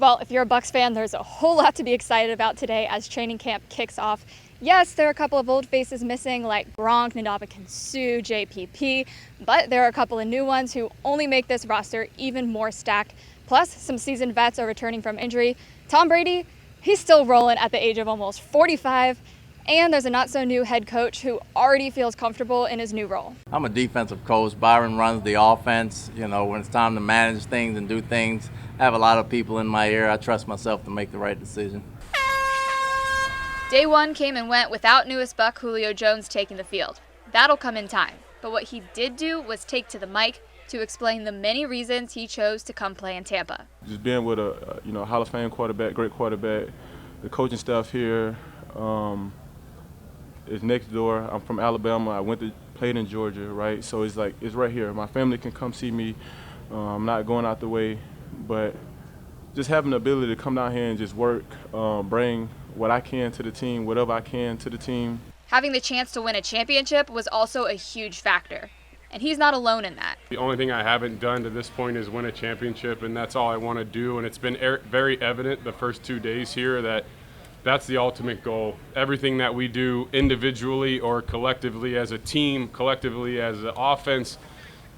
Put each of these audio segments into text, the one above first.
Well, if you're a Bucs fan, there's a whole lot to be excited about today as training camp kicks off. Yes, there are a couple of old faces missing like Gronk, Ndamukong Suh, JPP, but there are a couple of new ones who only make this roster even more stacked. Plus, some seasoned vets are returning from injury. Tom Brady, he's still rolling at the age of almost 45. And there's a not-so-new head coach who already feels comfortable in his new role. I'm a defensive coach. Byron runs the offense. You know, when it's time to manage things and do things, I have a lot of people in my ear. I trust myself to make the right decision. Day one came and went without newest Buck Julio Jones taking the field. That'll come in time. But what he did do was take to the mic to explain the many reasons he chose to come play in Tampa. Just being with a Hall of Fame quarterback, great quarterback, the coaching staff here is next door. I'm from Alabama. I played in Georgia, right? So it's right here. My family can come see me. I'm not going out the way, but just having the ability to come down here and just work, bring what I can to the team, whatever I can to the team. Having the chance to win a championship was also a huge factor, and he's not alone in that. The only thing I haven't done to this point is win a championship, and that's all I want to do. And it's been very evident the first 2 days here that that's the ultimate goal. Everything that we do individually or collectively as a team, collectively as an offense,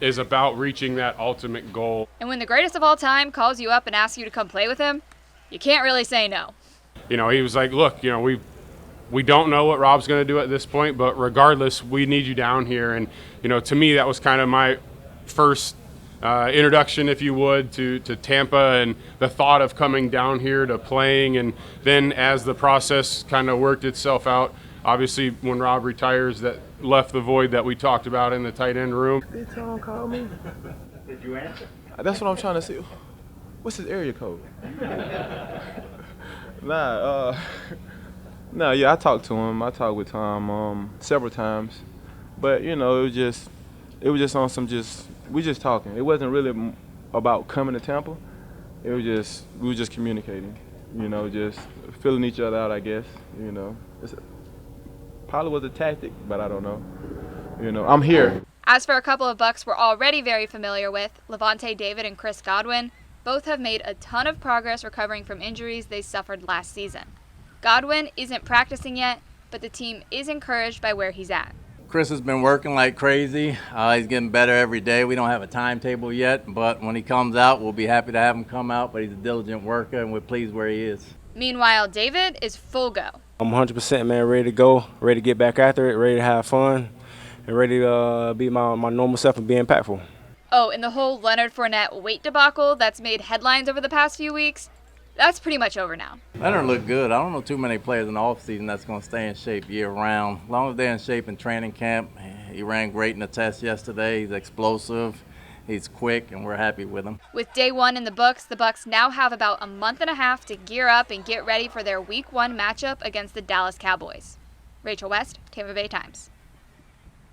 is about reaching that ultimate goal. And when the greatest of all time calls you up and asks you to come play with him, you can't really say no. You know, he was like, look, you know, we don't know what Rob's going to do at this point, but regardless, we need you down here. And, you know, to me, that was kind of my first introduction, if you would, to Tampa and the thought of coming down here to playing. And then as the process kind of worked itself out, obviously when Rob retires, that left the void that we talked about in the tight end room. Did Tom call me? Did you answer? That's what I'm trying to see. What's his area code? Yeah, I talked to him. I talked with Tom several times, but you know, it was just on some we just talking. It wasn't really about coming to Tampa. We were just communicating. You know, just filling each other out, I guess. You know, probably was a tactic, but I don't know. You know, I'm here. As for a couple of Bucs we're already very familiar with, Lavonte David and Chris Godwin, both have made a ton of progress recovering from injuries they suffered last season. Godwin isn't practicing yet, but the team is encouraged by where he's at. Chris has been working like crazy. He's getting better every day. We don't have a timetable yet, but when he comes out, we'll be happy to have him come out, but he's a diligent worker, and we're pleased where he is. Meanwhile, David is full go. I'm 100%, man, ready to go, ready to get back after it, ready to have fun, and ready to be my normal self and be impactful. Oh, and the whole Leonard Fournette weight debacle that's made headlines over the past few weeks, that's pretty much over now. Leonard looked good. I don't know too many players in the offseason that's going to stay in shape year-round. As long as they're in shape in training camp, he ran great in the test yesterday. He's explosive, he's quick, and we're happy with him. With day one in the books, the Bucs now have about a month and a half to gear up and get ready for their Week 1 matchup against the Dallas Cowboys. Rachel West, Tampa Bay Times.